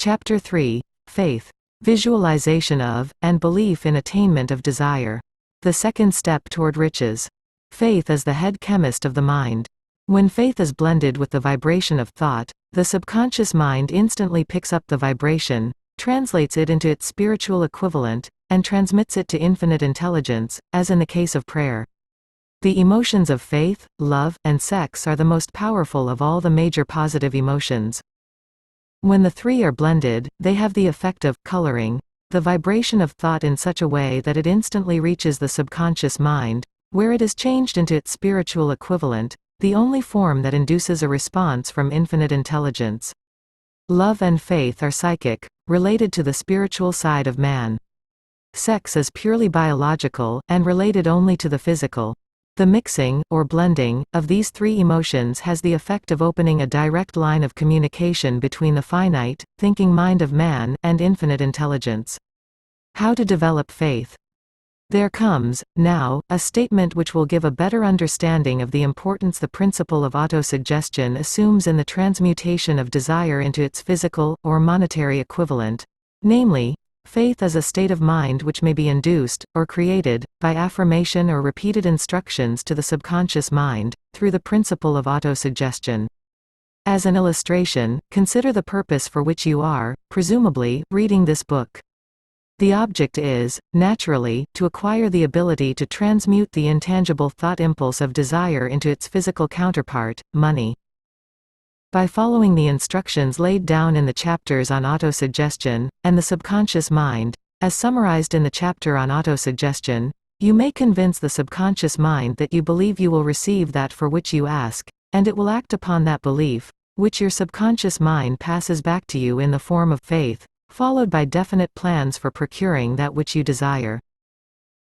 Chapter 3. Faith. Visualization of, and belief in attainment of desire. The second step toward riches. Faith is the head chemist of the mind. When faith is blended with the vibration of thought, the subconscious mind instantly picks up the vibration, translates it into its spiritual equivalent, and transmits it to infinite intelligence, as in the case of prayer. The emotions of faith, love, and sex are the most powerful of all the major positive emotions. When the three are blended, they have the effect of coloring the vibration of thought in such a way that it instantly reaches the subconscious mind, where it is changed into its spiritual equivalent, the only form that induces a response from infinite intelligence. Love and faith are psychic, related to the spiritual side of man. Sex is purely biological, and related only to the physical. The mixing, or blending, of these three emotions has the effect of opening a direct line of communication between the finite, thinking mind of man, and infinite intelligence. How to develop faith? There comes, now, a statement which will give a better understanding of the importance the principle of autosuggestion assumes in the transmutation of desire into its physical, or monetary equivalent. Namely, faith is a state of mind which may be induced, or created, by affirmation or repeated instructions to the subconscious mind, through the principle of autosuggestion. As an illustration, consider the purpose for which you are, presumably, reading this book. The object is, naturally, to acquire the ability to transmute the intangible thought impulse of desire into its physical counterpart, money. By following the instructions laid down in the chapters on autosuggestion, and the subconscious mind, as summarized in the chapter on autosuggestion, you may convince the subconscious mind that you believe you will receive that for which you ask, and it will act upon that belief, which your subconscious mind passes back to you in the form of faith, followed by definite plans for procuring that which you desire.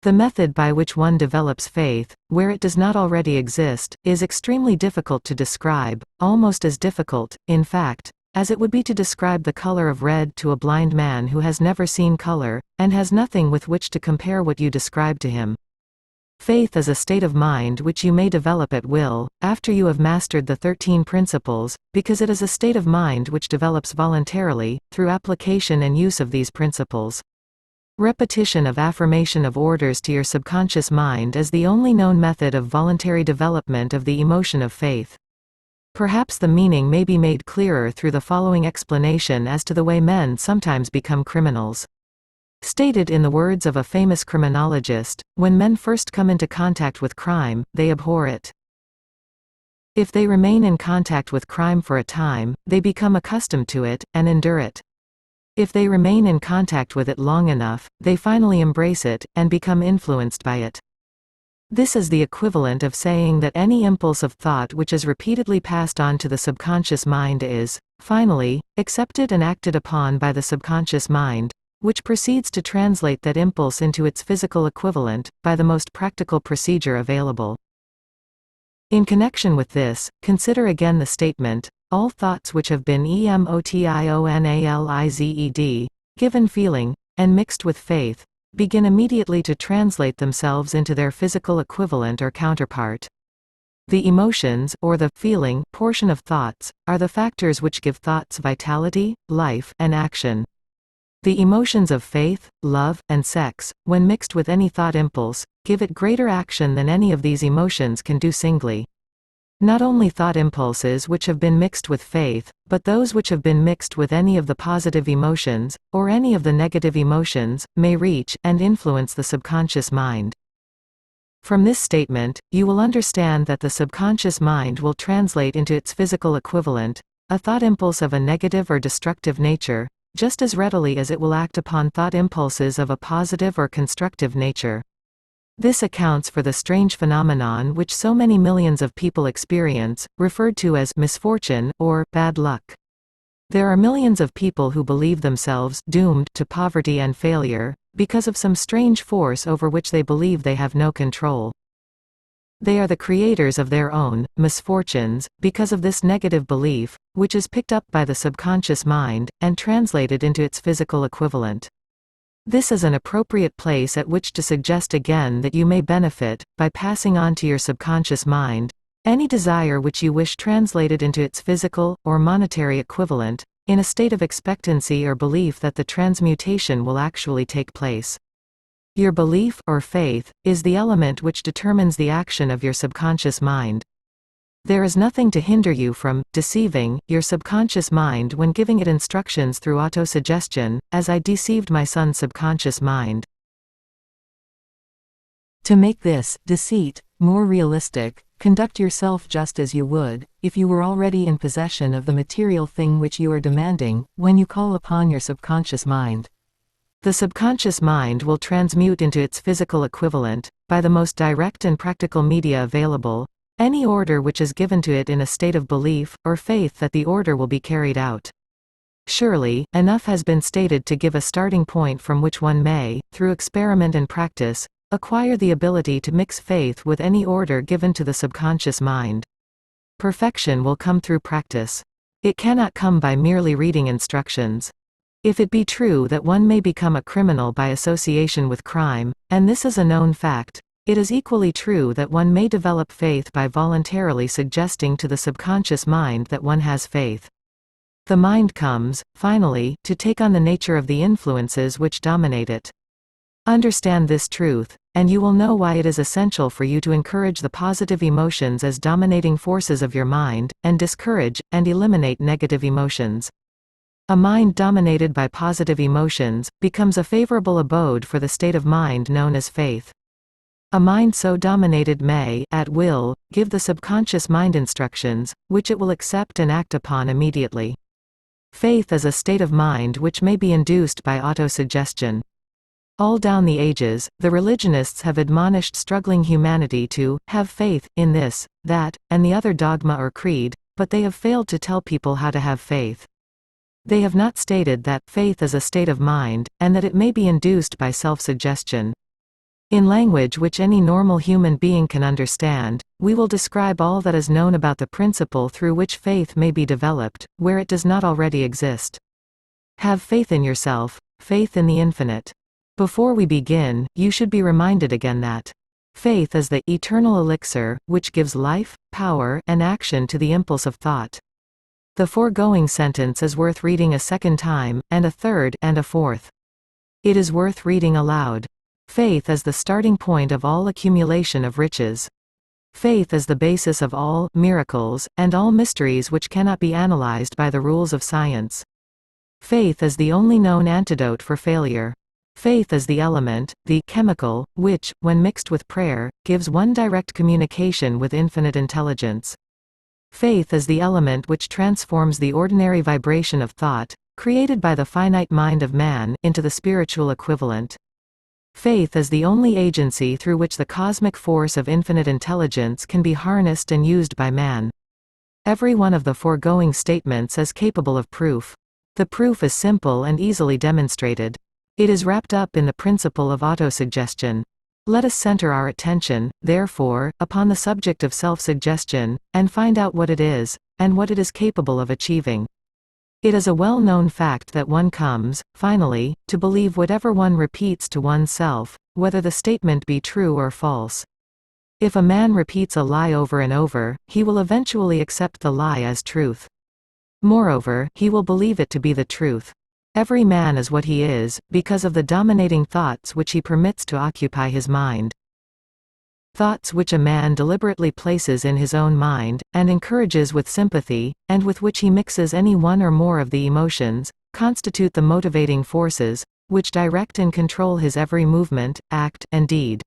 The method by which one develops faith, where it does not already exist, is extremely difficult to describe, almost as difficult, in fact, as it would be to describe the color of red to a blind man who has never seen color, and has nothing with which to compare what you describe to him. Faith is a state of mind which you may develop at will, after you have mastered the 13 principles, because it is a state of mind which develops voluntarily, through application and use of these principles. Repetition of affirmation of orders to your subconscious mind is the only known method of voluntary development of the emotion of faith. Perhaps the meaning may be made clearer through the following explanation as to the way men sometimes become criminals. Stated in the words of a famous criminologist, when men first come into contact with crime, they abhor it. If they remain in contact with crime for a time, they become accustomed to it, and endure it. If they remain in contact with it long enough, they finally embrace it, and become influenced by it. This is the equivalent of saying that any impulse of thought which is repeatedly passed on to the subconscious mind is, finally, accepted and acted upon by the subconscious mind, which proceeds to translate that impulse into its physical equivalent, by the most practical procedure available. In connection with this, consider again the statement, all thoughts which have been emotionalized, given feeling, and mixed with faith, begin immediately to translate themselves into their physical equivalent or counterpart. The emotions, or the feeling portion of thoughts, are the factors which give thoughts vitality, life, and action. The emotions of faith, love, and sex, when mixed with any thought impulse, give it greater action than any of these emotions can do singly. Not only thought impulses which have been mixed with faith, but those which have been mixed with any of the positive emotions, or any of the negative emotions, may reach and influence the subconscious mind. From this statement, you will understand that the subconscious mind will translate into its physical equivalent, a thought impulse of a negative or destructive nature, just as readily as it will act upon thought impulses of a positive or constructive nature. This accounts for the strange phenomenon which so many millions of people experience, referred to as misfortune, or bad luck. There are millions of people who believe themselves doomed to poverty and failure, because of some strange force over which they believe they have no control. They are the creators of their own misfortunes, because of this negative belief, which is picked up by the subconscious mind, and translated into its physical equivalent. This is an appropriate place at which to suggest again that you may benefit, by passing on to your subconscious mind, any desire which you wish translated into its physical, or monetary equivalent, in a state of expectancy or belief that the transmutation will actually take place. Your belief, or faith, is the element which determines the action of your subconscious mind. There is nothing to hinder you from deceiving your subconscious mind when giving it instructions through autosuggestion, as I deceived my son's subconscious mind. To make this deceit more realistic, conduct yourself just as you would if you were already in possession of the material thing which you are demanding when you call upon your subconscious mind. The subconscious mind will transmute into its physical equivalent, by the most direct and practical media available, any order which is given to it in a state of belief, or faith that the order will be carried out. Surely, enough has been stated to give a starting point from which one may, through experiment and practice, acquire the ability to mix faith with any order given to the subconscious mind. Perfection will come through practice. It cannot come by merely reading instructions. If it be true that one may become a criminal by association with crime, and this is a known fact, it is equally true that one may develop faith by voluntarily suggesting to the subconscious mind that one has faith. The mind comes, finally, to take on the nature of the influences which dominate it. Understand this truth, and you will know why it is essential for you to encourage the positive emotions as dominating forces of your mind, and discourage and eliminate negative emotions. A mind dominated by positive emotions becomes a favorable abode for the state of mind known as faith. A mind so dominated may, at will, give the subconscious mind instructions, which it will accept and act upon immediately. Faith is a state of mind which may be induced by autosuggestion. All down the ages, the religionists have admonished struggling humanity to have faith in this, that, and the other dogma or creed, but they have failed to tell people how to have faith. They have not stated that faith is a state of mind, and that it may be induced by self-suggestion. In language which any normal human being can understand, we will describe all that is known about the principle through which faith may be developed, where it does not already exist. Have faith in yourself, faith in the infinite. Before we begin, you should be reminded again that faith is the eternal elixir, which gives life, power, and action to the impulse of thought. The foregoing sentence is worth reading a second time, and a third, and a fourth. It is worth reading aloud. Faith is the starting point of all accumulation of riches. Faith is the basis of all miracles, and all mysteries which cannot be analyzed by the rules of science. Faith is the only known antidote for failure. Faith is the element, the chemical, which, when mixed with prayer, gives one direct communication with infinite intelligence. Faith is the element which transforms the ordinary vibration of thought, created by the finite mind of man, into the spiritual equivalent. Faith is the only agency through which the cosmic force of infinite intelligence can be harnessed and used by man. Every one of the foregoing statements is capable of proof. The proof is simple and easily demonstrated. It is wrapped up in the principle of autosuggestion. Let us center our attention, therefore, upon the subject of self-suggestion, and find out what it is, and what it is capable of achieving. It is a well-known fact that one comes, finally, to believe whatever one repeats to oneself, whether the statement be true or false. If a man repeats a lie over and over, he will eventually accept the lie as truth. Moreover, he will believe it to be the truth. Every man is what he is, because of the dominating thoughts which he permits to occupy his mind. Thoughts which a man deliberately places in his own mind, and encourages with sympathy, and with which he mixes any one or more of the emotions, constitute the motivating forces, which direct and control his every movement, act, and deed.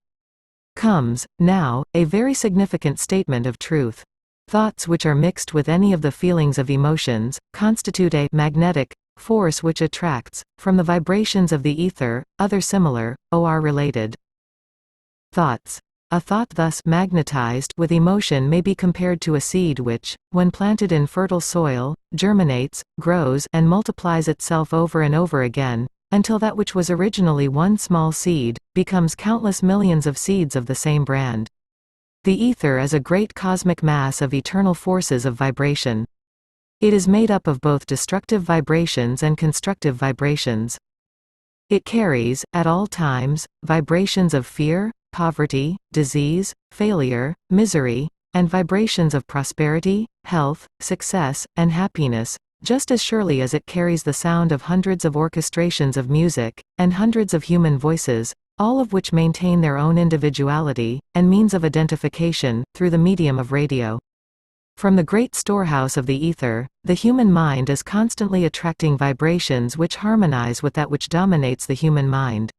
Comes, now, a very significant statement of truth. Thoughts which are mixed with any of the feelings of emotions, constitute a magnetic force which attracts, from the vibrations of the ether, other similar, or related thoughts. A thought thus magnetized with emotion may be compared to a seed which, when planted in fertile soil, germinates, grows, and multiplies itself over and over again, until that which was originally one small seed, becomes countless millions of seeds of the same brand. The ether is a great cosmic mass of eternal forces of vibration. It is made up of both destructive vibrations and constructive vibrations. It carries, at all times, vibrations of fear, poverty, disease, failure, misery, and vibrations of prosperity, health, success, and happiness, just as surely as it carries the sound of hundreds of orchestrations of music, and hundreds of human voices, all of which maintain their own individuality, and means of identification, through the medium of radio. From the great storehouse of the ether, the human mind is constantly attracting vibrations which harmonize with that which dominates the human mind.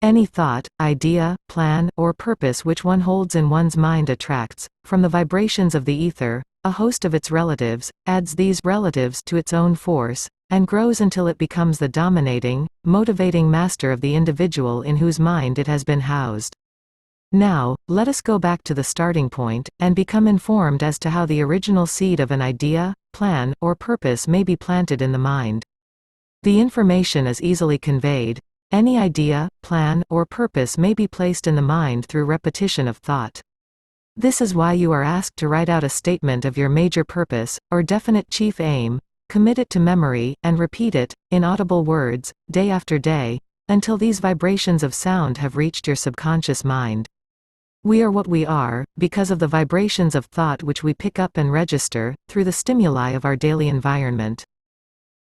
Any thought, idea, plan, or purpose which one holds in one's mind attracts, from the vibrations of the ether, a host of its relatives, adds these relatives to its own force, and grows until it becomes the dominating, motivating master of the individual in whose mind it has been housed. Now, let us go back to the starting point, and become informed as to how the original seed of an idea, plan, or purpose may be planted in the mind. The information is easily conveyed. Any idea, plan, or purpose may be placed in the mind through repetition of thought. This is why you are asked to write out a statement of your major purpose, or definite chief aim, commit it to memory, and repeat it, in audible words, day after day, until these vibrations of sound have reached your subconscious mind. We are what we are, because of the vibrations of thought which we pick up and register, through the stimuli of our daily environment.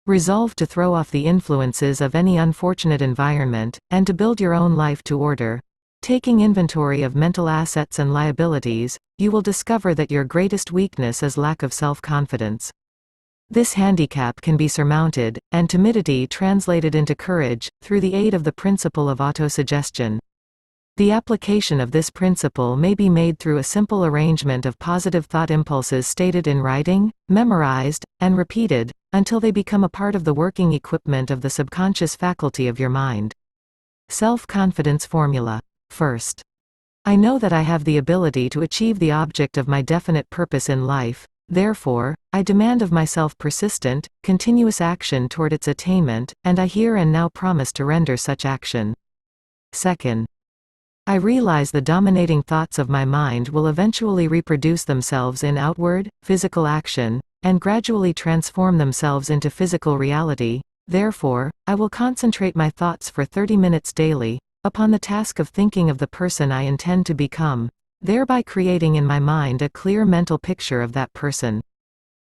Resolve to throw off the influences of any unfortunate environment, and to build your own life to order. Taking inventory of mental assets and liabilities, you will discover that your greatest weakness is lack of self-confidence. This handicap can be surmounted, and timidity translated into courage, through the aid of the principle of autosuggestion. The application of this principle may be made through a simple arrangement of positive thought impulses stated in writing, memorized, and repeated, until they become a part of the working equipment of the subconscious faculty of your mind. Self-confidence formula. First, I know that I have the ability to achieve the object of my definite purpose in life, therefore, I demand of myself persistent, continuous action toward its attainment, and I here and now promise to render such action. Second, I realize the dominating thoughts of my mind will eventually reproduce themselves in outward, physical action, and gradually transform themselves into physical reality. Therefore, I will concentrate my thoughts for 30 minutes daily, upon the task of thinking of the person I intend to become, thereby creating in my mind a clear mental picture of that person.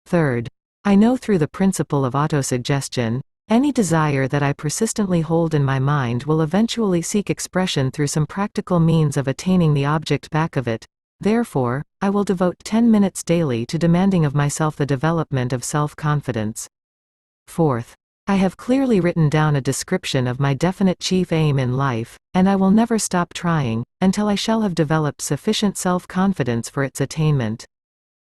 Third, I know through the principle of autosuggestion, any desire that I persistently hold in my mind will eventually seek expression through some practical means of attaining the object back of it. Therefore, I will devote 10 minutes daily to demanding of myself the development of self-confidence. Fourth, I have clearly written down a description of my definite chief aim in life, and I will never stop trying, until I shall have developed sufficient self-confidence for its attainment.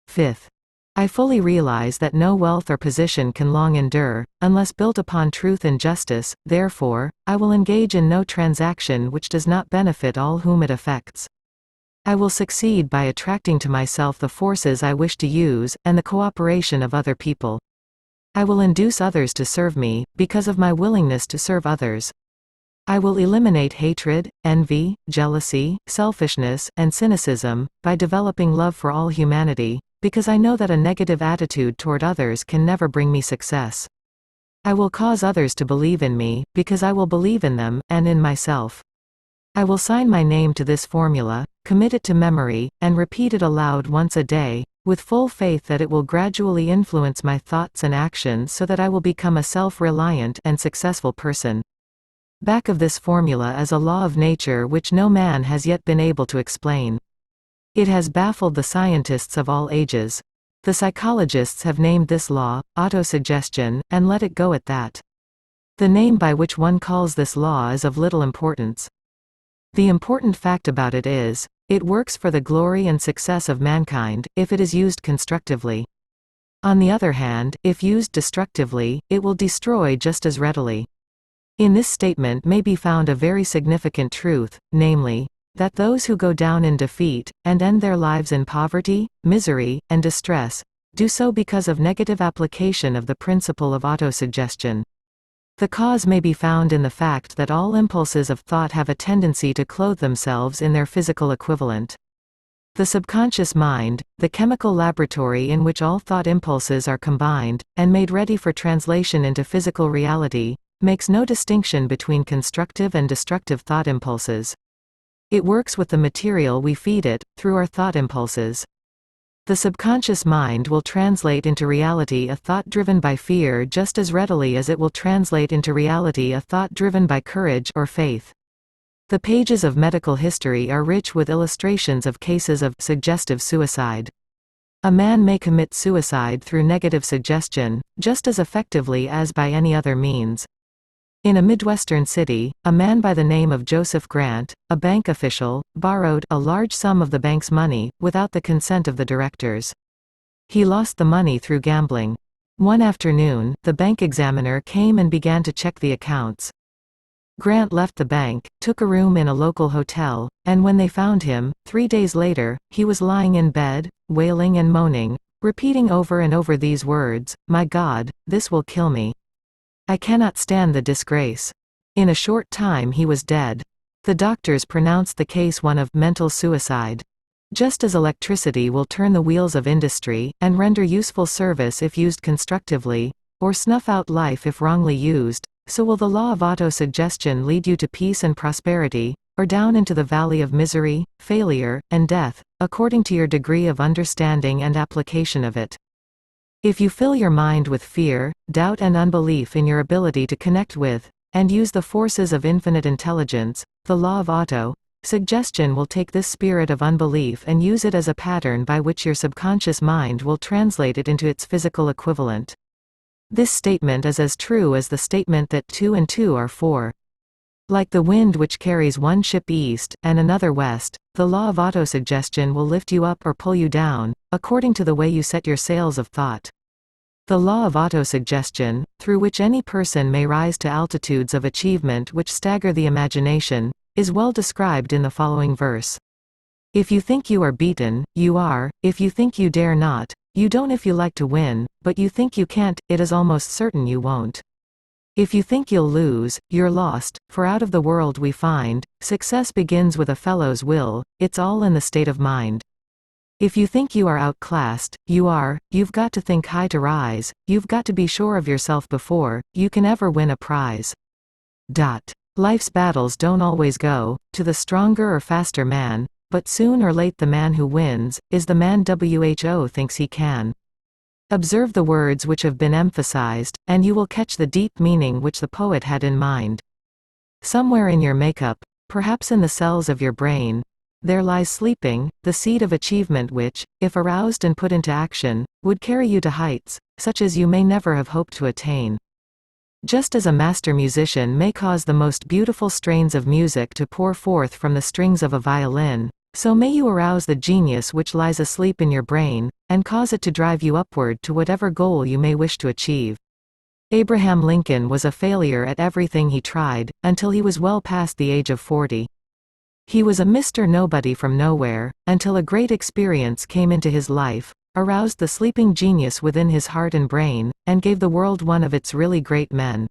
Fifth, I fully realize that no wealth or position can long endure, unless built upon truth and justice. Therefore, I will engage in no transaction which does not benefit all whom it affects. I will succeed by attracting to myself the forces I wish to use, and the cooperation of other people. I will induce others to serve me, because of my willingness to serve others. I will eliminate hatred, envy, jealousy, selfishness, and cynicism, by developing love for all humanity, because I know that a negative attitude toward others can never bring me success. I will cause others to believe in me, because I will believe in them, and in myself. I will sign my name to this formula, commit it to memory, and repeat it aloud once a day, with full faith that it will gradually influence my thoughts and actions so that I will become a self-reliant and successful person. Back of this formula is a law of nature which no man has yet been able to explain. It has baffled the scientists of all ages. The psychologists have named this law, autosuggestion, and let it go at that. The name by which one calls this law is of little importance. The important fact about it is, it works for the glory and success of mankind, if it is used constructively. On the other hand, if used destructively, it will destroy just as readily. In this statement may be found a very significant truth, namely, that those who go down in defeat, and end their lives in poverty, misery, and distress, do so because of negative application of the principle of autosuggestion. The cause may be found in the fact that all impulses of thought have a tendency to clothe themselves in their physical equivalent. The subconscious mind, the chemical laboratory in which all thought impulses are combined, and made ready for translation into physical reality, makes no distinction between constructive and destructive thought impulses. It works with the material we feed it, through our thought impulses. The subconscious mind will translate into reality a thought driven by fear just as readily as it will translate into reality a thought driven by courage or faith. The pages of medical history are rich with illustrations of cases of suggestive suicide. A man may commit suicide through negative suggestion, just as effectively as by any other means. In a Midwestern city, a man by the name of Joseph Grant, a bank official, borrowed a large sum of the bank's money, without the consent of the directors. He lost the money through gambling. One afternoon, the bank examiner came and began to check the accounts. Grant left the bank, took a room in a local hotel, and when they found him, 3 days later, he was lying in bed, wailing and moaning, repeating over and over these words, "My God, this will kill me. I cannot stand the disgrace." In a short time he was dead. The doctors pronounced the case one of mental suicide. Just as electricity will turn the wheels of industry, and render useful service if used constructively, or snuff out life if wrongly used, so will the law of autosuggestion lead you to peace and prosperity, or down into the valley of misery, failure, and death, according to your degree of understanding and application of it. If you fill your mind with fear, doubt and unbelief in your ability to connect with, and use the forces of infinite intelligence, the law of auto-suggestion will take this spirit of unbelief and use it as a pattern by which your subconscious mind will translate it into its physical equivalent. This statement is as true as the statement that 2 and 2 are 4. Like the wind which carries one ship east, and another west, the law of autosuggestion will lift you up or pull you down, according to the way you set your sails of thought. The law of autosuggestion, through which any person may rise to altitudes of achievement which stagger the imagination, is well described in the following verse. If you think you are beaten, you are; if you think you dare not, you don't. If you like to win, but you think you can't, it is almost certain you won't. If you think you'll lose, you're lost, for out of the world we find, success begins with a fellow's will, it's all in the state of mind. If you think you are outclassed, you are; you've got to think high to rise, you've got to be sure of yourself before you can ever win a prize. Life's battles don't always go to the stronger or faster man, but soon or late the man who wins is the man who thinks he can. Observe the words which have been emphasized, and you will catch the deep meaning which the poet had in mind. Somewhere in your makeup, perhaps in the cells of your brain, there lies sleeping the seed of achievement which, if aroused and put into action, would carry you to heights such as you may never have hoped to attain. Just as a master musician may cause the most beautiful strains of music to pour forth from the strings of a violin, so may you arouse the genius which lies asleep in your brain, and cause it to drive you upward to whatever goal you may wish to achieve. Abraham Lincoln was a failure at everything he tried, until he was well past the age of 40. He was a Mr. Nobody from nowhere, until a great experience came into his life, aroused the sleeping genius within his heart and brain, and gave the world one of its really great men.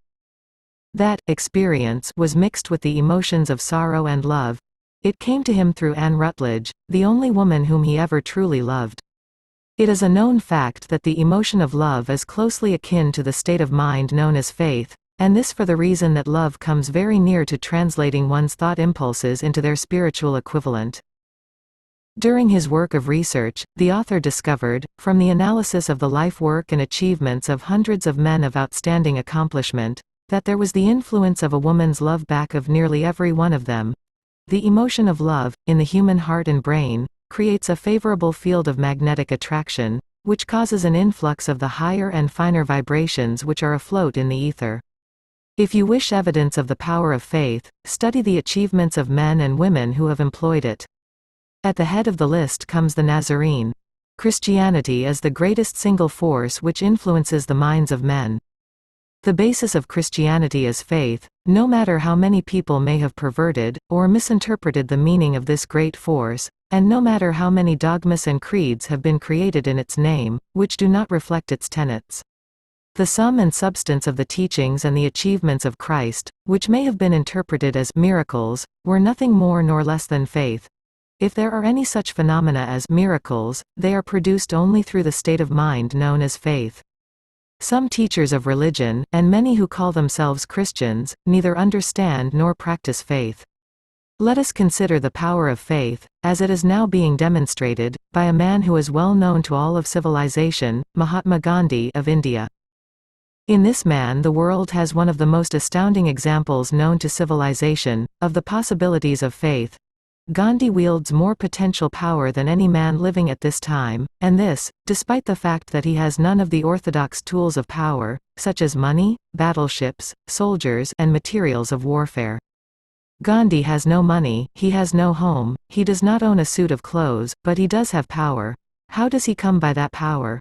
That experience was mixed with the emotions of sorrow and love. It came to him through Anne Rutledge, the only woman whom he ever truly loved. It is a known fact that the emotion of love is closely akin to the state of mind known as faith, and this for the reason that love comes very near to translating one's thought impulses into their spiritual equivalent. During his work of research, the author discovered, from the analysis of the life work and achievements of hundreds of men of outstanding accomplishment, that there was the influence of a woman's love back of nearly every one of them. The emotion of love, in the human heart and brain, creates a favorable field of magnetic attraction, which causes an influx of the higher and finer vibrations which are afloat in the ether. If you wish evidence of the power of faith, study the achievements of men and women who have employed it. At the head of the list comes the Nazarene. Christianity is the greatest single force which influences the minds of men. The basis of Christianity is faith, no matter how many people may have perverted, or misinterpreted the meaning of this great force, and no matter how many dogmas and creeds have been created in its name, which do not reflect its tenets. The sum and substance of the teachings and the achievements of Christ, which may have been interpreted as miracles, were nothing more nor less than faith. If there are any such phenomena as miracles, they are produced only through the state of mind known as faith. Some teachers of religion, and many who call themselves Christians, neither understand nor practice faith. Let us consider the power of faith, as it is now being demonstrated, by a man who is well known to all of civilization, Mahatma Gandhi of India. In this man the world has one of the most astounding examples known to civilization, of the possibilities of faith. Gandhi wields more potential power than any man living at this time, and this, despite the fact that he has none of the orthodox tools of power, such as money, battleships, soldiers, and materials of warfare. Gandhi has no money, he has no home, he does not own a suit of clothes, but he does have power. How does he come by that power?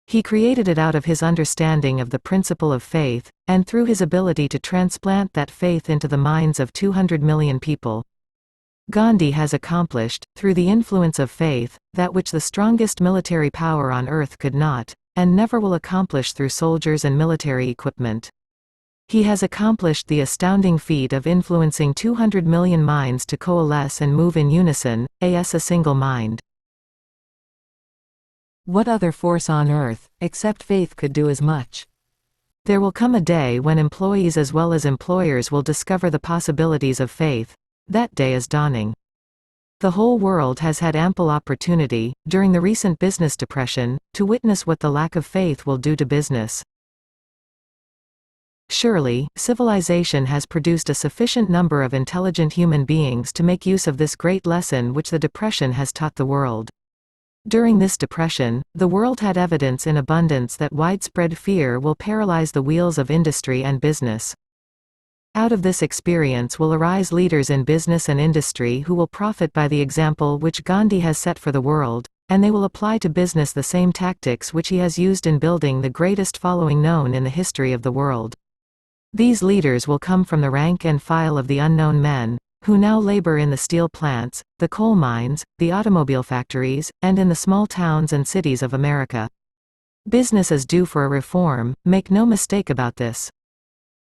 He created it out of his understanding of the principle of faith, and through his ability to transplant that faith into the minds of 200 million people. Gandhi has accomplished, through the influence of faith, that which the strongest military power on earth could not, and never will accomplish through soldiers and military equipment. He has accomplished the astounding feat of influencing 200 million minds to coalesce and move in unison, as a single mind. What other force on earth, except faith, could do as much? There will come a day when employees as well as employers will discover the possibilities of faith. That day is dawning. The whole world has had ample opportunity, during the recent business depression, to witness what the lack of faith will do to business. Surely, civilization has produced a sufficient number of intelligent human beings to make use of this great lesson which the depression has taught the world. During this depression, the world had evidence in abundance that widespread fear will paralyze the wheels of industry and business. Out of this experience will arise leaders in business and industry who will profit by the example which Gandhi has set for the world, and they will apply to business the same tactics which he has used in building the greatest following known in the history of the world. These leaders will come from the rank and file of the unknown men, who now labor in the steel plants, the coal mines, the automobile factories, and in the small towns and cities of America. Business is due for a reform, make no mistake about this.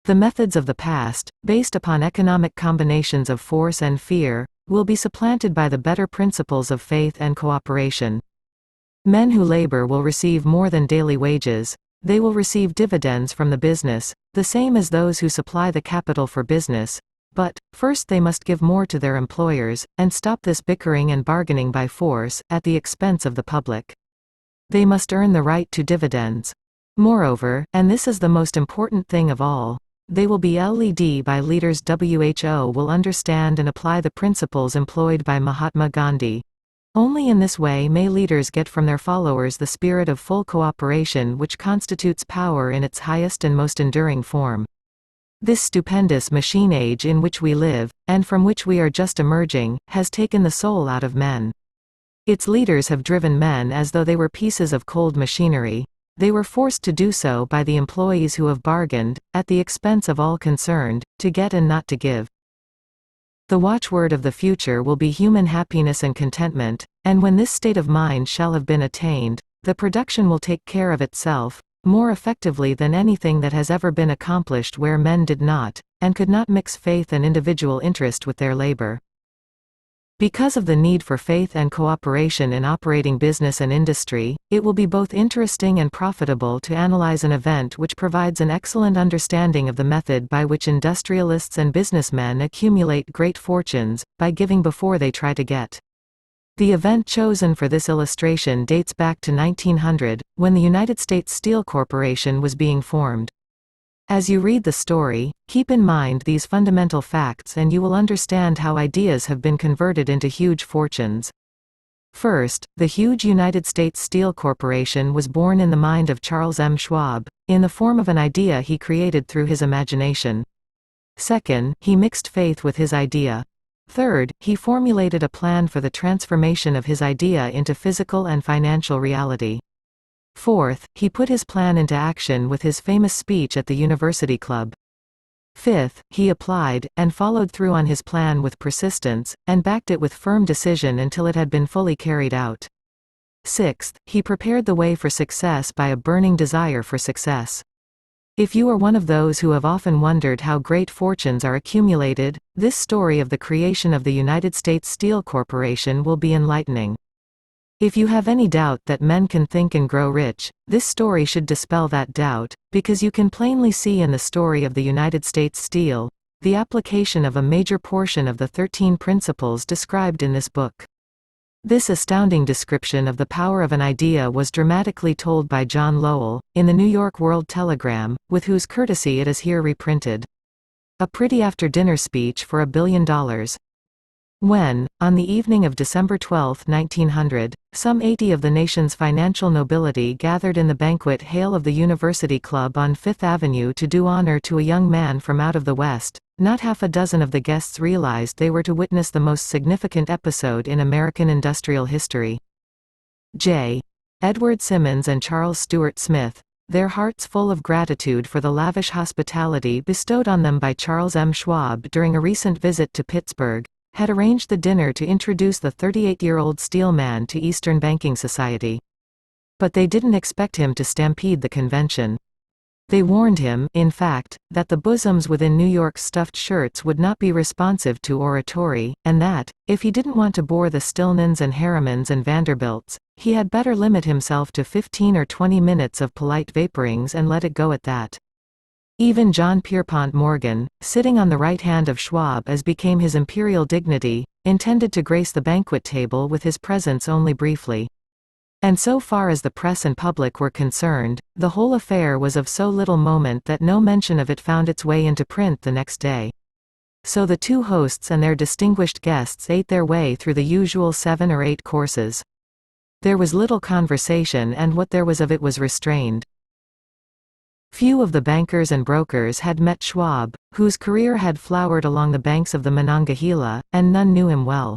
The methods of the past, based upon economic combinations of force and fear, will be supplanted by the better principles of faith and cooperation. Men who labor will receive more than daily wages. They will receive dividends from the business, the same as those who supply the capital for business. But, first they must give more to their employers, and stop this bickering and bargaining by force, at the expense of the public. They must earn the right to dividends. Moreover, and this is the most important thing of all, they will be led by leaders who will understand and apply the principles employed by Mahatma Gandhi. Only in this way may leaders get from their followers the spirit of full cooperation which constitutes power in its highest and most enduring form. This stupendous machine age in which we live, and from which we are just emerging, has taken the soul out of men. Its leaders have driven men as though they were pieces of cold machinery. They were forced to do so by the employees who have bargained, at the expense of all concerned, to get and not to give. The watchword of the future will be human happiness and contentment, and when this state of mind shall have been attained, the production will take care of itself, more effectively than anything that has ever been accomplished where men did not, and could not mix faith and individual interest with their labor. Because of the need for faith and cooperation in operating business and industry, it will be both interesting and profitable to analyze an event which provides an excellent understanding of the method by which industrialists and businessmen accumulate great fortunes, by giving before they try to get. The event chosen for this illustration dates back to 1900, when the United States Steel Corporation was being formed. As you read the story, keep in mind these fundamental facts and you will understand how ideas have been converted into huge fortunes. First, the huge United States Steel Corporation was born in the mind of Charles M. Schwab, in the form of an idea he created through his imagination. Second, he mixed faith with his idea. Third, he formulated a plan for the transformation of his idea into physical and financial reality. Fourth, he put his plan into action with his famous speech at the University Club. Fifth, he applied, and followed through on his plan with persistence, and backed it with firm decision until it had been fully carried out. Sixth, he prepared the way for success by a burning desire for success. If you are one of those who have often wondered how great fortunes are accumulated, this story of the creation of the United States Steel Corporation will be enlightening. If you have any doubt that men can think and grow rich, this story should dispel that doubt, because you can plainly see in the story of the United States Steel, the application of a major portion of the 13 principles described in this book. This astounding description of the power of an idea was dramatically told by John Lowell, in the New York World Telegram, with whose courtesy it is here reprinted. A pretty after-dinner speech for $1 billion. When, on the evening of December 12, 1900, some 80 of the nation's financial nobility gathered in the banquet hall of the University Club on Fifth Avenue to do honor to a young man from out of the West, not half a dozen of the guests realized they were to witness the most significant episode in American industrial history. J. Edward Simmons and Charles Stuart Smith, their hearts full of gratitude for the lavish hospitality bestowed on them by Charles M. Schwab during a recent visit to Pittsburgh, had arranged the dinner to introduce the 38-year-old steel man to Eastern Banking Society. But they didn't expect him to stampede the convention. They warned him, in fact, that the bosoms within New York's stuffed shirts would not be responsive to oratory, and that, if he didn't want to bore the Stillmans and Harrimans and Vanderbilts, he had better limit himself to 15 or 20 minutes of polite vaporings and let it go at that. Even John Pierpont Morgan, sitting on the right hand of Schwab as became his imperial dignity, intended to grace the banquet table with his presence only briefly. And so far as the press and public were concerned, the whole affair was of so little moment that no mention of it found its way into print the next day. So the two hosts and their distinguished guests ate their way through the usual 7 or 8 courses. There was little conversation, and what there was of it was restrained. Few of the bankers and brokers had met Schwab, whose career had flowered along the banks of the Monongahela, and none knew him well.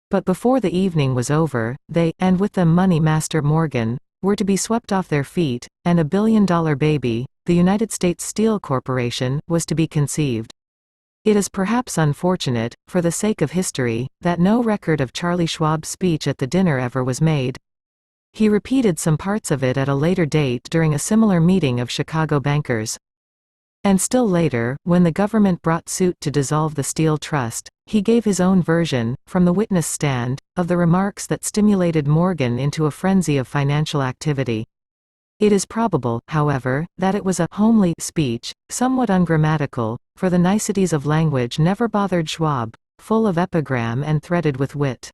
But before the evening was over, they, and with them Money Master Morgan, were to be swept off their feet, and a billion-dollar baby, the United States Steel Corporation, was to be conceived. It is perhaps unfortunate, for the sake of history, that no record of Charlie Schwab's speech at the dinner ever was made. He repeated some parts of it at a later date during a similar meeting of Chicago bankers. And still later, when the government brought suit to dissolve the Steel Trust, he gave his own version, from the witness stand, of the remarks that stimulated Morgan into a frenzy of financial activity. It is probable, however, that it was a homely speech, somewhat ungrammatical, for the niceties of language never bothered Schwab, full of epigram and threaded with wit.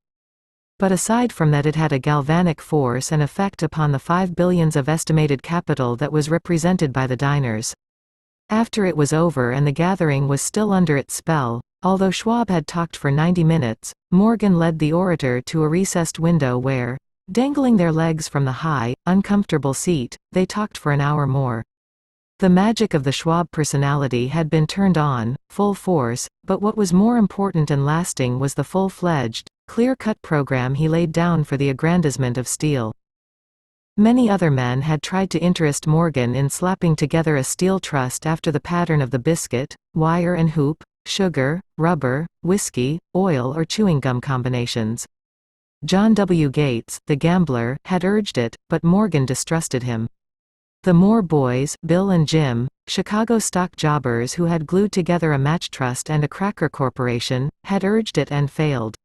But aside from that, it had a galvanic force and effect upon the 5 billions of estimated capital that was represented by the diners. After it was over and the gathering was still under its spell, although Schwab had talked for 90 minutes, Morgan led the orator to a recessed window where, dangling their legs from the high, uncomfortable seat, they talked for an hour more. The magic of the Schwab personality had been turned on, full force, but what was more important and lasting was the full-fledged, clear-cut program he laid down for the aggrandizement of steel. Many other men had tried to interest Morgan in slapping together a steel trust after the pattern of the biscuit, wire and hoop, sugar, rubber, whiskey, oil or chewing gum combinations. John W. Gates, the gambler, had urged it, but Morgan distrusted him. The Moore boys, Bill and Jim, Chicago stock jobbers who had glued together a match trust and a cracker corporation, had urged it and failed.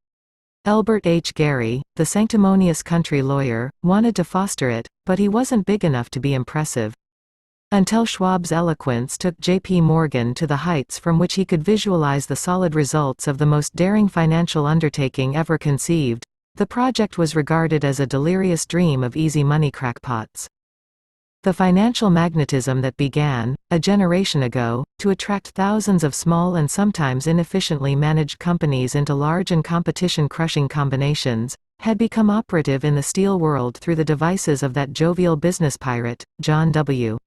Elbert H. Gary, the sanctimonious country lawyer, wanted to foster it, but he wasn't big enough to be impressive. Until Schwab's eloquence took J.P. Morgan to the heights from which he could visualize the solid results of the most daring financial undertaking ever conceived, the project was regarded as a delirious dream of easy money crackpots. The financial magnetism that began, a generation ago, to attract thousands of small and sometimes inefficiently managed companies into large and competition-crushing combinations, had become operative in the steel world through the devices of that jovial business pirate, John W.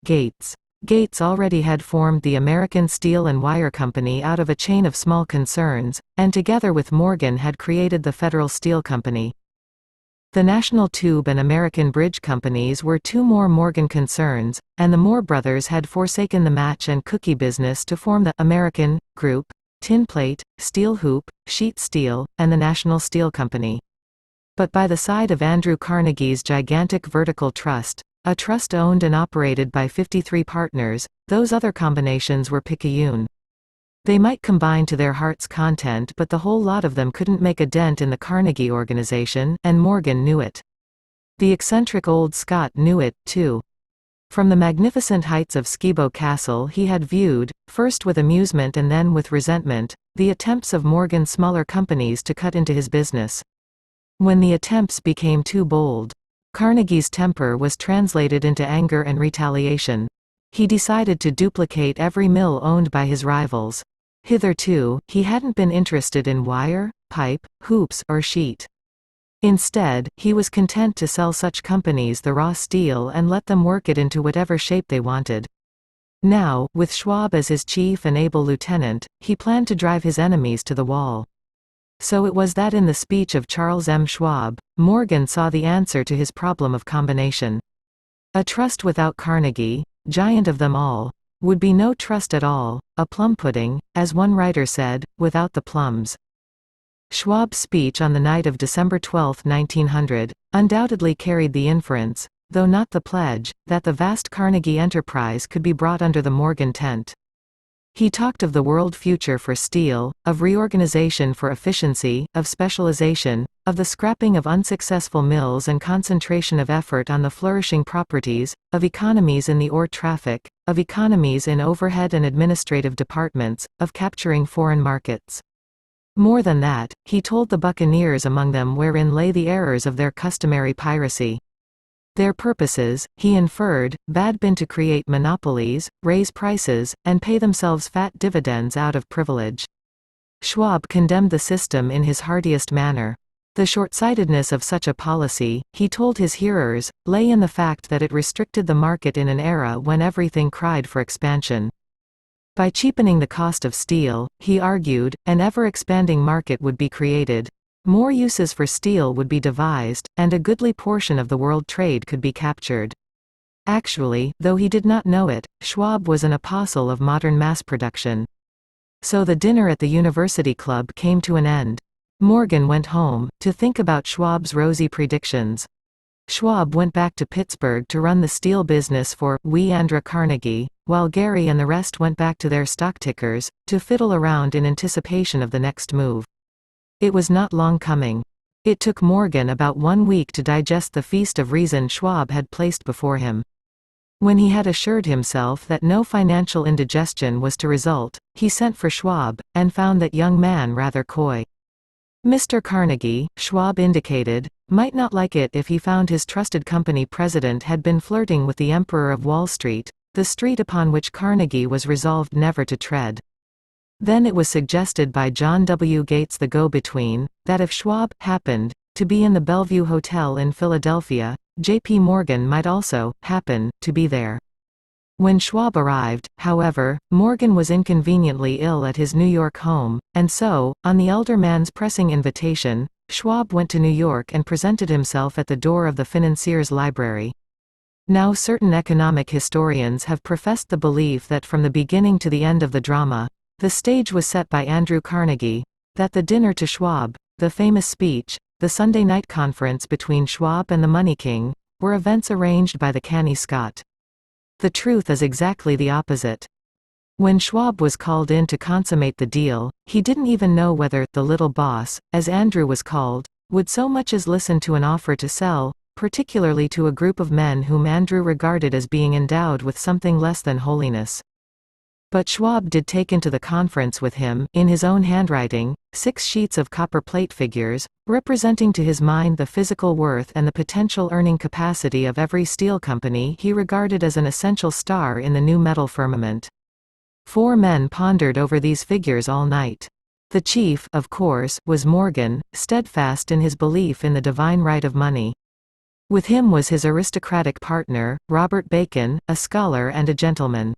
Gates. Gates already had formed the American Steel and Wire Company out of a chain of small concerns, and together with Morgan had created the Federal Steel Company. The National Tube and American Bridge Companies were two more Morgan concerns, and the Moore brothers had forsaken the match and cookie business to form the American Group, Tin Plate, Steel Hoop, Sheet Steel, and the National Steel Company. But by the side of Andrew Carnegie's gigantic vertical trust, a trust owned and operated by 53 partners, those other combinations were picayune. They might combine to their heart's content, but the whole lot of them couldn't make a dent in the Carnegie organization, and Morgan knew it. The eccentric old Scot knew it, too. From the magnificent heights of Skibo Castle he had viewed, first with amusement and then with resentment, the attempts of Morgan's smaller companies to cut into his business. When the attempts became too bold, Carnegie's temper was translated into anger and retaliation. He decided to duplicate every mill owned by his rivals. Hitherto, he hadn't been interested in wire, pipe, hoops, or sheet. Instead, he was content to sell such companies the raw steel and let them work it into whatever shape they wanted. Now, with Schwab as his chief and able lieutenant, he planned to drive his enemies to the wall. So it was that in the speech of Charles M. Schwab, Morgan saw the answer to his problem of combination. A trust without Carnegie, giant of them all, would be no trust at all, a plum pudding, as one writer said, without the plums. Schwab's speech on the night of December 12, 1900, undoubtedly carried the inference, though not the pledge, that the vast Carnegie enterprise could be brought under the Morgan tent. He talked of the world future for steel, of reorganization for efficiency, of specialization, of the scrapping of unsuccessful mills and concentration of effort on the flourishing properties, of economies in the ore traffic, of economies in overhead and administrative departments, of capturing foreign markets. More than that, he told the buccaneers among them wherein lay the errors of their customary piracy. Their purposes, he inferred, had been to create monopolies, raise prices, and pay themselves fat dividends out of privilege. Schwab condemned the system in his heartiest manner. The short-sightedness of such a policy, he told his hearers, lay in the fact that it restricted the market in an era when everything cried for expansion. By cheapening the cost of steel, he argued, an ever-expanding market would be created. More uses for steel would be devised, and a goodly portion of the world trade could be captured. Actually, though he did not know it, Schwab was an apostle of modern mass production. So the dinner at the University Club came to an end. Morgan went home, to think about Schwab's rosy predictions. Schwab went back to Pittsburgh to run the steel business for Andrew Carnegie, while Gary and the rest went back to their stock tickers, to fiddle around in anticipation of the next move. It was not long coming. It took Morgan about 1 week to digest the feast of reason Schwab had placed before him. When he had assured himself that no financial indigestion was to result, he sent for Schwab, and found that young man rather coy. Mr. Carnegie, Schwab indicated, might not like it if he found his trusted company president had been flirting with the Emperor of Wall Street, the street upon which Carnegie was resolved never to tread. Then it was suggested by John W. Gates the go-between, that if Schwab happened to be in the Bellevue Hotel in Philadelphia, J.P. Morgan might also happen to be there. When Schwab arrived, however, Morgan was inconveniently ill at his New York home, and so, on the elder man's pressing invitation, Schwab went to New York and presented himself at the door of the financier's library. Now certain economic historians have professed the belief that from the beginning to the end of the drama, the stage was set by Andrew Carnegie, that the dinner to Schwab, the famous speech, the Sunday night conference between Schwab and the Money King, were events arranged by the canny Scot. The truth is exactly the opposite. When Schwab was called in to consummate the deal, he didn't even know whether the little boss, as Andrew was called, would so much as listen to an offer to sell, particularly to a group of men whom Andrew regarded as being endowed with something less than holiness. But Schwab did take into the conference with him, in his own handwriting, 6 sheets of copper plate figures, representing to his mind the physical worth and the potential earning capacity of every steel company he regarded as an essential star in the new metal firmament. 4 men pondered over these figures all night. The chief, of course, was Morgan, steadfast in his belief in the divine right of money. With him was his aristocratic partner, Robert Bacon, a scholar and a gentleman.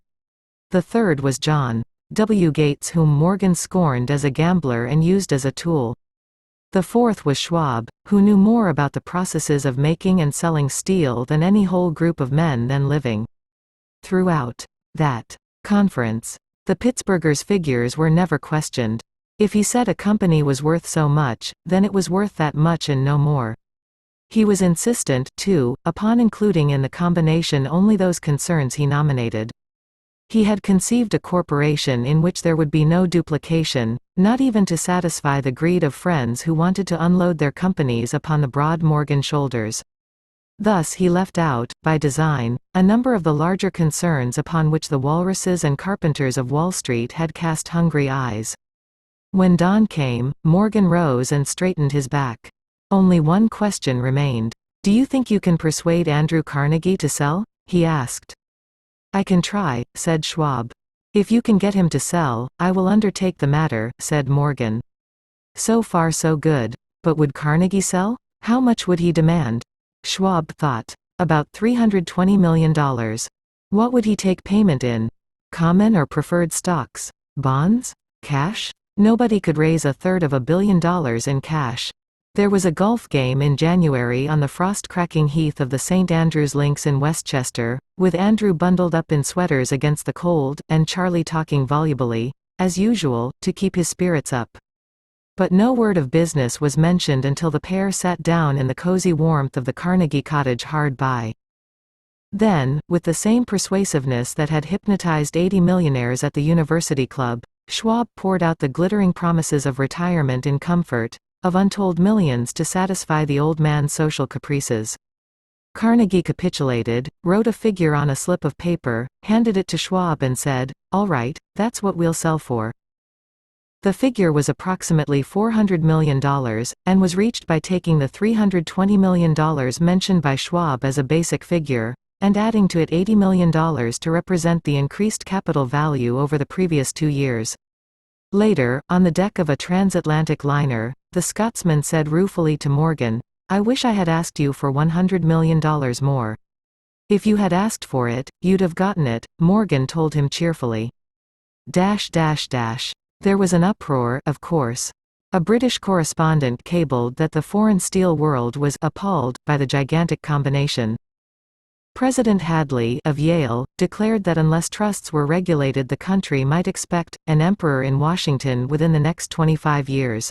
The third was John W. Gates, whom Morgan scorned as a gambler and used as a tool. The fourth was Schwab, who knew more about the processes of making and selling steel than any whole group of men then living. Throughout that conference, the Pittsburghers' figures were never questioned. If he said a company was worth so much, then it was worth that much and no more. He was insistent, too, upon including in the combination only those concerns he nominated. He had conceived a corporation in which there would be no duplication, not even to satisfy the greed of friends who wanted to unload their companies upon the broad Morgan shoulders. Thus he left out, by design, a number of the larger concerns upon which the walruses and carpenters of Wall Street had cast hungry eyes. When dawn came, Morgan rose and straightened his back. Only one question remained. "Do you think you can persuade Andrew Carnegie to sell?" he asked. "I can try," said Schwab. "If you can get him to sell, I will undertake the matter," said Morgan. So far so good. But would Carnegie sell? How much would he demand? Schwab thought. About $320 million. What would he take payment in? Common or preferred stocks? Bonds? Cash? Nobody could raise $250 million in cash. There was a golf game in January on the frost-cracking heath of the St. Andrews Links in Westchester, with Andrew bundled up in sweaters against the cold, and Charlie talking volubly, as usual, to keep his spirits up. But no word of business was mentioned until the pair sat down in the cozy warmth of the Carnegie cottage hard by. Then, with the same persuasiveness that had hypnotized 80 millionaires at the University Club, Schwab poured out the glittering promises of retirement in comfort, of untold millions to satisfy the old man's social caprices. Carnegie capitulated, wrote a figure on a slip of paper, handed it to Schwab and said, "All right, that's what we'll sell for." The figure was approximately $400 million, and was reached by taking the $320 million mentioned by Schwab as a basic figure, and adding to it $80 million to represent the increased capital value over the previous 2 years. Later, on the deck of a transatlantic liner, the Scotsman said ruefully to Morgan, "I wish I had asked you for $100 million more." "If you had asked for it, you'd have gotten it," Morgan told him cheerfully. There was an uproar, of course. A British correspondent cabled that the foreign steel world was appalled by the gigantic combination. President Hadley, of Yale, declared that unless trusts were regulated, the country might expect an emperor in Washington within the next 25 years.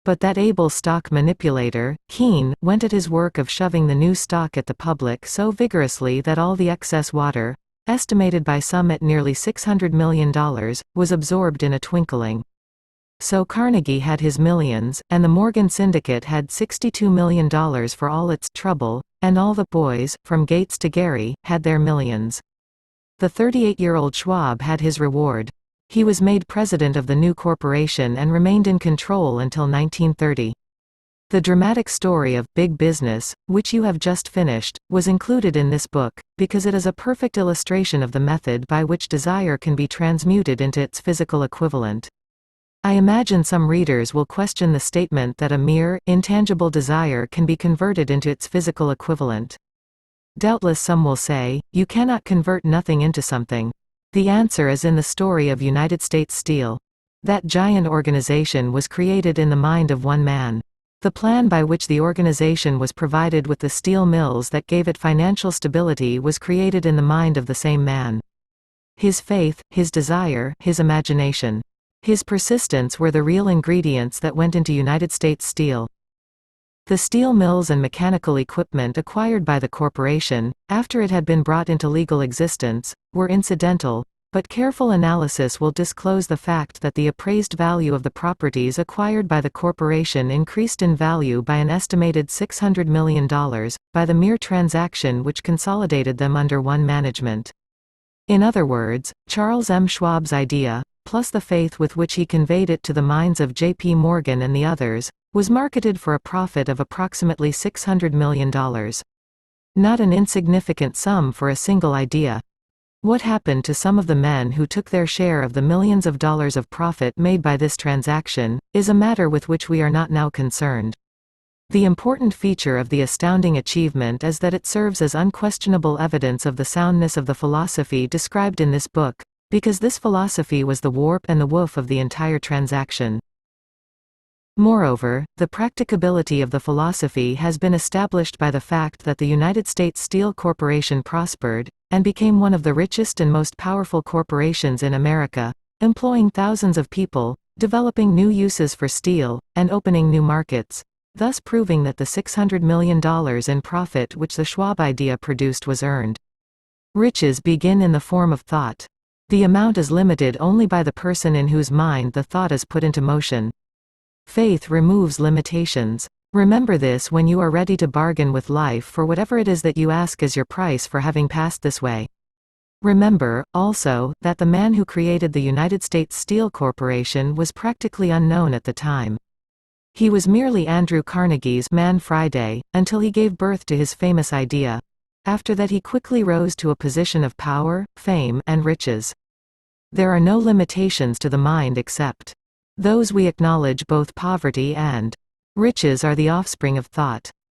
But that able stock manipulator, Keene, went at his work of shoving the new stock at the public so vigorously that all the excess water, estimated by some at nearly $600 million, was absorbed in a twinkling. So Carnegie had his millions, and the Morgan Syndicate had $62 million for all its trouble, and all the boys, from Gates to Gary, had their millions. The 38-year-old Schwab had his reward. He was made president of the new corporation and remained in control until 1930. The dramatic story of Big Business, which you have just finished, was included in this book, because it is a perfect illustration of the method by which desire can be transmuted into its physical equivalent. I imagine some readers will question the statement that a mere, intangible desire can be converted into its physical equivalent. Doubtless some will say, you cannot convert nothing into something. The answer is in the story of United States Steel. That giant organization was created in the mind of one man. The plan by which the organization was provided with the steel mills that gave it financial stability was created in the mind of the same man. His faith, his desire, his imagination. His persistence were the real ingredients that went into United States Steel. The steel mills and mechanical equipment acquired by the corporation, after it had been brought into legal existence, were incidental, but careful analysis will disclose the fact that the appraised value of the properties acquired by the corporation increased in value by an estimated $600 million, by the mere transaction which consolidated them under one management. In other words, Charles M. Schwab's idea, plus the faith with which he conveyed it to the minds of J.P. Morgan and the others, was marketed for a profit of approximately $600 million. Not an insignificant sum for a single idea. What happened to some of the men who took their share of the millions of dollars of profit made by this transaction, is a matter with which we are not now concerned. The important feature of the astounding achievement is that it serves as unquestionable evidence of the soundness of the philosophy described in this book, because this philosophy was the warp and the woof of the entire transaction. Moreover, the practicability of the philosophy has been established by the fact that the United States Steel Corporation prospered, and became one of the richest and most powerful corporations in America, employing thousands of people, developing new uses for steel, and opening new markets, thus proving that the $600 million in profit which the Schwab idea produced was earned. Riches begin in the form of thought. The amount is limited only by the person in whose mind the thought is put into motion. Faith removes limitations. Remember this when you are ready to bargain with life for whatever it is that you ask as your price for having passed this way. Remember, also, that the man who created the United States Steel Corporation was practically unknown at the time. He was merely Andrew Carnegie's Man Friday, until he gave birth to his famous idea. After that he quickly rose to a position of power, fame, and riches. There are no limitations to the mind except those we acknowledge. Both poverty and riches are the offspring of thought.